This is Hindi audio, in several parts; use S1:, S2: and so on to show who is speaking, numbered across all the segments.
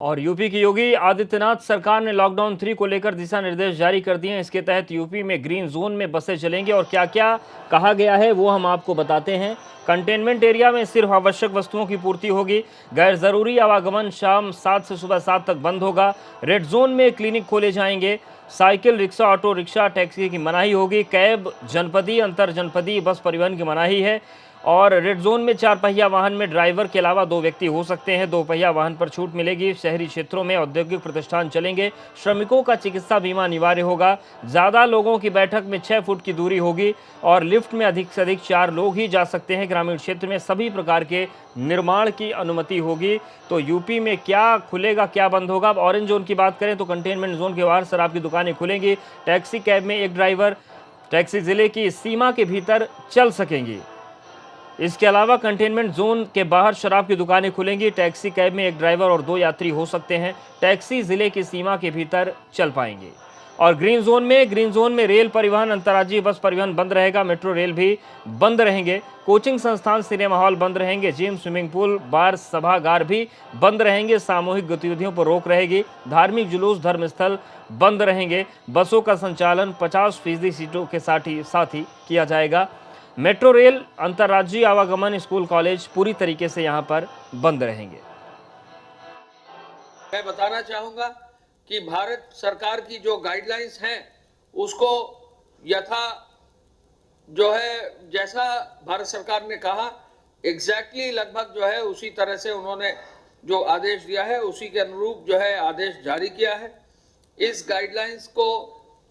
S1: और यूपी की योगी आदित्यनाथ सरकार ने लॉकडाउन 3 को लेकर दिशा निर्देश जारी कर दिए हैं। इसके तहत यूपी में ग्रीन जोन में बसें चलेंगी और क्या क्या कहा गया है वो हम आपको बताते हैं। कंटेनमेंट एरिया में सिर्फ आवश्यक वस्तुओं की पूर्ति होगी। गैर जरूरी आवागमन शाम 7 से सुबह 7 तक बंद होगा। रेड जोन में क्लिनिक खोले जाएंगे। Cycle, rickshaw, auto rickshaw, taxi की मनाही होगी। कैब, जनपदीय, अंतर जनपदीय बस परिवहन की मनाही है। और रेड जोन में 4 पहिया वाहन में ड्राइवर के अलावा 2 व्यक्ति हो सकते हैं। 2 पहिया वाहन पर छूट मिलेगी। शहरी क्षेत्रों में औद्योगिक प्रतिष्ठान चलेंगे। श्रमिकों का चिकित्सा बीमा अनिवार्य होगा। ज़्यादा लोगों की बैठक में 6 फुट की दूरी होगी और लिफ्ट में अधिक से अधिक 4 लोग ही जा सकते हैं। ग्रामीण क्षेत्र में सभी प्रकार के निर्माण की अनुमति होगी। तो यूपी में क्या खुलेगा, क्या बंद होगा? अब ऑरेंज जोन की बात करें तो कंटेनमेंट जोन के बाहर शराब की दुकानें खुलेंगी। टैक्सी कैब में एक ड्राइवर, टैक्सी जिले की सीमा के भीतर चल सकेंगी। इसके अलावा कंटेनमेंट जोन के बाहर शराब की दुकानें खुलेंगी। टैक्सी कैब में एक ड्राइवर और 2 यात्री हो सकते हैं। टैक्सी जिले की सीमा के भीतर चल पाएंगे। और ग्रीन जोन में रेल परिवहन, अंतर्राज्यीय बस परिवहन बंद रहेगा। मेट्रो रेल भी बंद रहेंगे। कोचिंग संस्थान, सिनेमा हॉल बंद रहेंगे। जिम, स्विमिंग पूल, बार, सभागार भी बंद रहेंगे। सामूहिक गतिविधियों पर रोक रहेगी। धार्मिक जुलूस, धर्मस्थल बंद रहेंगे। बसों का संचालन 50% सीटों के साथ ही किया जाएगा। मेट्रो रेल, अंतर्राज्यीय आवागमन, स्कूल, कॉलेज पूरी तरीके से यहां पर बंद रहेंगे।
S2: मैं बताना चाहूंगा कि भारत सरकार की जो गाइडलाइंस हैं उसको यथा जो है जैसा भारत सरकार ने कहा एग्जैक्टली लगभग जो है उसी तरह से उन्होंने जो आदेश दिया है उसी के अनुरूप जो है आदेश जारी किया है। इस गाइडलाइंस को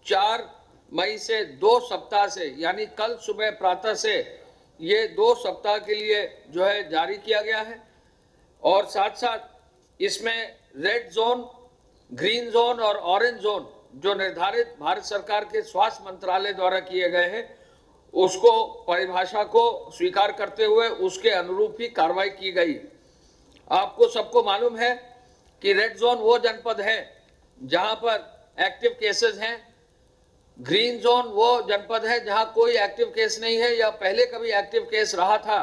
S2: 4 मई से 2 सप्ताह से यानी कल सुबह प्रातः से ये 2 सप्ताह के लिए जो है जारी किया गया है। और साथ साथ इसमें रेड जोन, ग्रीन जोन और ऑरेंज जोन जो निर्धारित भारत सरकार के स्वास्थ्य मंत्रालय द्वारा किए गए हैं उसको परिभाषा को स्वीकार करते हुए उसके अनुरूप ही कार्रवाई की गई। आपको सबको मालूम है कि रेड जोन वो जनपद है जहां पर एक्टिव केसेस हैं। ग्रीन जोन वो जनपद है जहां कोई एक्टिव केस नहीं है या पहले कभी एक्टिव केस रहा था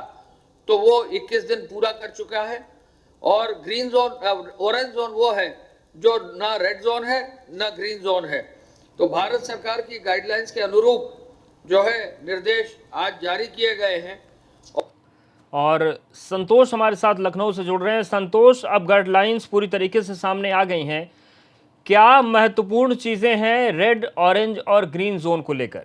S2: तो वो 21 दिन पूरा कर चुका है। और ग्रीन जोन, ऑरेंज जोन वो है जो ना रेड जोन है ना ग्रीन जोन है। तो भारत सरकार की गाइडलाइंस के अनुरूप जो है निर्देश आज जारी किए गए हैं।
S1: और संतोष हमारे साथ लखनऊ से जुड़ रहे हैं। संतोष, अब गाइडलाइंस पूरी तरीके से सामने आ गई हैं, क्या महत्वपूर्ण चीजें हैं रेड, ऑरेंज और ग्रीन जोन को लेकर?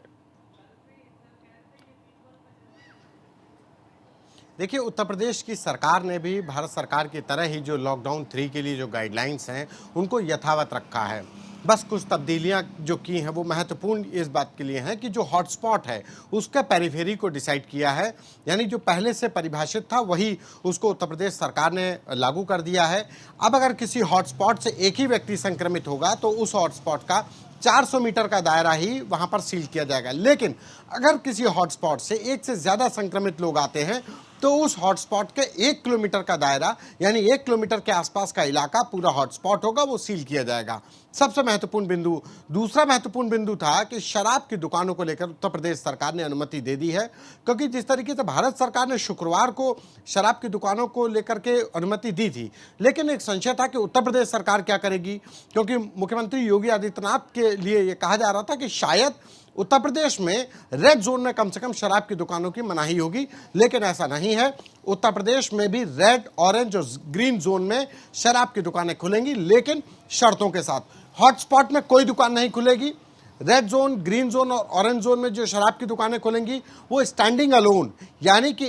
S3: देखिए, उत्तर प्रदेश की सरकार ने भी भारत सरकार की तरह ही जो लॉकडाउन 3 के लिए जो गाइडलाइंस हैं उनको यथावत रखा है। बस कुछ तब्दीलियां जो की हैं वो महत्वपूर्ण इस बात के लिए हैं कि जो हॉटस्पॉट है उसका पेरिफेरी को डिसाइड किया है, यानी जो पहले से परिभाषित था वही उसको उत्तर प्रदेश सरकार ने लागू कर दिया है। अब अगर किसी हॉटस्पॉट से एक ही व्यक्ति संक्रमित होगा तो उस हॉटस्पॉट का 400 मीटर का दायरा ही वहां पर सील किया जाएगा। लेकिन अगर किसी हॉटस्पॉट से एक से ज़्यादा संक्रमित लोग आते हैं तो उस हॉटस्पॉट के 1 किलोमीटर का दायरा यानी 1 किलोमीटर के आसपास का इलाका पूरा हॉटस्पॉट होगा, वो सील किया जाएगा। सबसे महत्वपूर्ण बिंदु, दूसरा महत्वपूर्ण बिंदु था कि शराब की दुकानों को लेकर उत्तर प्रदेश सरकार ने अनुमति दे दी है, क्योंकि जिस तरीके से भारत सरकार ने शुक्रवार को शराब की दुकानों को लेकर के अनुमति दी थी, लेकिन एक संशय था कि उत्तर प्रदेश सरकार क्या करेगी, क्योंकि मुख्यमंत्री योगी आदित्यनाथ के लिए ये कहा जा रहा था कि शायद उत्तर प्रदेश में रेड जोन में कम से कम शराब की दुकानों की मनाही होगी, लेकिन ऐसा नहीं है। उत्तर प्रदेश में भी रेड, ऑरेंज और ग्रीन जोन में शराब की दुकानें खुलेंगी, लेकिन शर्तों के साथ। हॉटस्पॉट में कोई दुकान नहीं खुलेगी। रेड जोन, ग्रीन जोन और ऑरेंज जोन में जो शराब की दुकानें खुलेंगी वो स्टैंडिंग अलोन, यानी कि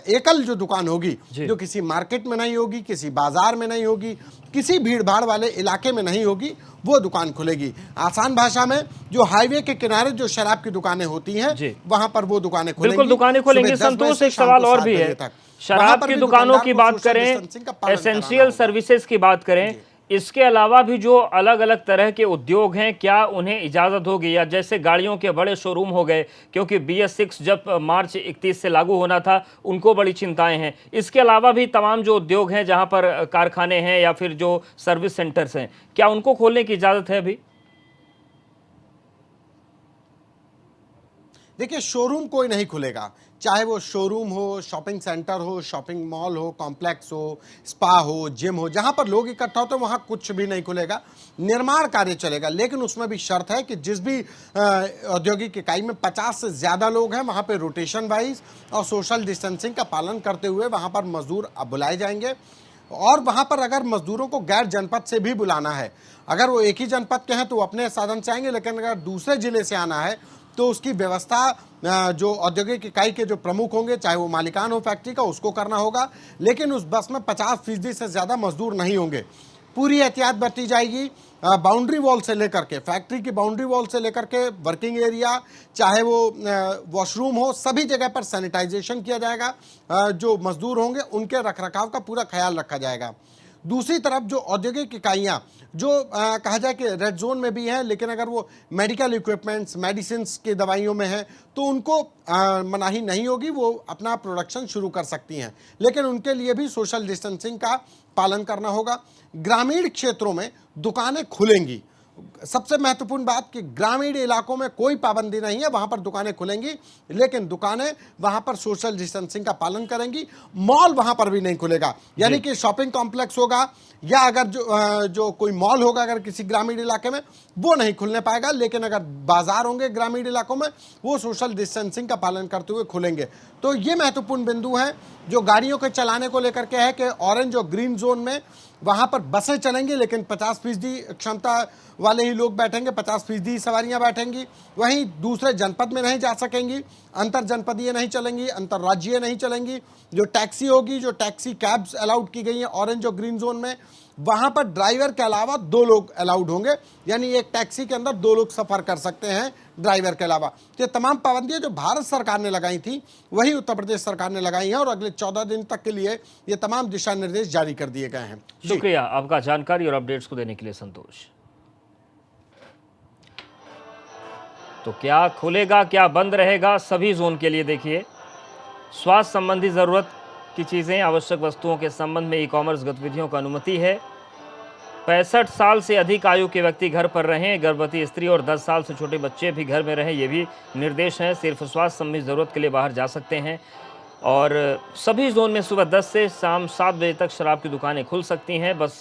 S3: एकल जो दुकान होगी, जो किसी मार्केट में नहीं होगी, किसी बाजार में नहीं होगी, किसी भीड़ भाड़ वाले इलाके में नहीं होगी, वो दुकान खुलेगी। आसान भाषा में जो हाईवे के किनारे जो शराब की दुकानें होती हैं वहां पर वो दुकानें खुलेंगी।
S1: बिल्कुल दुकानें खुलेंगी। संतोष, एक सवाल और भी है। शराब की दुकानों की बात करें, एसेंशियल सर्विसेज की बात करें, इसके अलावा भी जो अलग अलग तरह के उद्योग हैं क्या उन्हें इजाज़त होगी? या जैसे गाड़ियों के बड़े शोरूम हो गए, क्योंकि BS6 जब मार्च 31 से लागू होना था उनको बड़ी चिंताएं हैं। इसके अलावा भी तमाम जो उद्योग हैं जहां पर कारखाने हैं या फिर जो सर्विस सेंटर्स हैं, क्या उनको खोलने की इजाज़त है अभी?
S3: देखिए, शोरूम कोई नहीं खुलेगा, चाहे वो शोरूम हो, शॉपिंग सेंटर हो, शॉपिंग मॉल हो, कॉम्प्लेक्स हो, स्पा हो, जिम हो, जहां पर लोग इकट्ठा होते हैं वहां कुछ भी नहीं खुलेगा। निर्माण कार्य चलेगा, लेकिन उसमें भी शर्त है कि जिस भी औद्योगिक इकाई में 50 से ज्यादा लोग हैं वहां पर रोटेशन वाइज और सोशल डिस्टेंसिंग का पालन करते हुए वहां पर मजदूर बुलाए जाएंगे। और वहां पर अगर मजदूरों को गैर जनपद से भी बुलाना है, अगर वो एक ही जनपद के हैं तो वो अपने साधन से आएंगे, लेकिन अगर दूसरे जिले से आना है तो उसकी व्यवस्था जो औद्योगिक इकाई के जो प्रमुख होंगे, चाहे वो मालिकान हो फैक्ट्री का, उसको करना होगा। लेकिन उस बस में 50% से ज्यादा मजदूर नहीं होंगे। पूरी एहतियात बरती जाएगी। बाउंड्री वॉल से लेकर के, फैक्ट्री की बाउंड्री वॉल से लेकर के वर्किंग एरिया, चाहे वो वॉशरूम हो, सभी जगह पर सैनिटाइजेशन किया जाएगा। जो मजदूर होंगे उनके रखरखाव का पूरा ख्याल रखा जाएगा। दूसरी तरफ जो औद्योगिक इकाइयां जो कहा जाए कि रेड जोन में भी हैं, लेकिन अगर वो मेडिकल इक्विपमेंट्स, मेडिसिन की दवाइयों में हैं तो उनको मनाही नहीं होगी, वो अपना प्रोडक्शन शुरू कर सकती हैं, लेकिन उनके लिए भी सोशल डिस्टेंसिंग का पालन करना होगा। ग्रामीण क्षेत्रों में दुकानें खुलेंगी। सबसे महत्वपूर्ण बात कि ग्रामीण इलाकों में कोई पाबंदी नहीं है, वहां पर दुकानें खुलेंगी, लेकिन दुकानें वहां पर सोशल डिस्टेंसिंग का पालन करेंगी। मॉल वहां पर भी नहीं खुलेगा, यानी कि शॉपिंग कॉम्प्लेक्स होगा या अगर जो कोई मॉल होगा अगर किसी ग्रामीण इलाके में, वो नहीं खुलने पाएगा। लेकिन अगर बाजार होंगे ग्रामीण इलाकों में, वो सोशल डिस्टेंसिंग का पालन करते हुए खुलेंगे। तो ये महत्वपूर्ण बिंदु हैं जो गाड़ियों के चलाने को लेकर के है कि ऑरेंज और ग्रीन जोन में वहां पर बसें चलेंगी, लेकिन 50% क्षमता वाले ही लोग बैठेंगे, 50% सवारियां बैठेंगी। वहीं दूसरे जनपद में नहीं जा सकेंगी, अंतर जनपदीय नहीं चलेंगी, अंतर्राज्यीय नहीं चलेंगी। जो टैक्सी होगी, जो टैक्सी कैब्स अलाउड की गई हैं ऑरेंज और ग्रीन जोन में, वहां पर ड्राइवर के अलावा 2 लोग अलाउड होंगे, यानी एक टैक्सी के अंदर 2 लोग सफर कर सकते हैं ड्राइवर के अलावा। तो ये तमाम पाबंदियां जो भारत सरकार ने लगाई थी वही उत्तर प्रदेश सरकार ने लगाई हैं और अगले 14 दिन तक के लिए ये तमाम दिशा निर्देश जारी कर दिए गए हैं।
S1: शुक्रिया आपका जानकारी और अपडेट्स को देने के लिए संतोष। तो क्या खुलेगा, क्या बंद रहेगा, सभी जोन के लिए देखिए, स्वास्थ्य संबंधी जरूरत की चीजें, आवश्यक वस्तुओं के संबंध में ई कॉमर्स गतिविधियों को अनुमति है। 65 साल से अधिक आयु के व्यक्ति घर पर रहें, गर्भवती स्त्री और 10 साल से छोटे बच्चे भी घर में रहें, ये भी निर्देश हैं। सिर्फ स्वास्थ्य संबंधी ज़रूरत के लिए बाहर जा सकते हैं। और सभी जोन में सुबह 10 से शाम 7 बजे तक शराब की दुकानें खुल सकती हैं। बस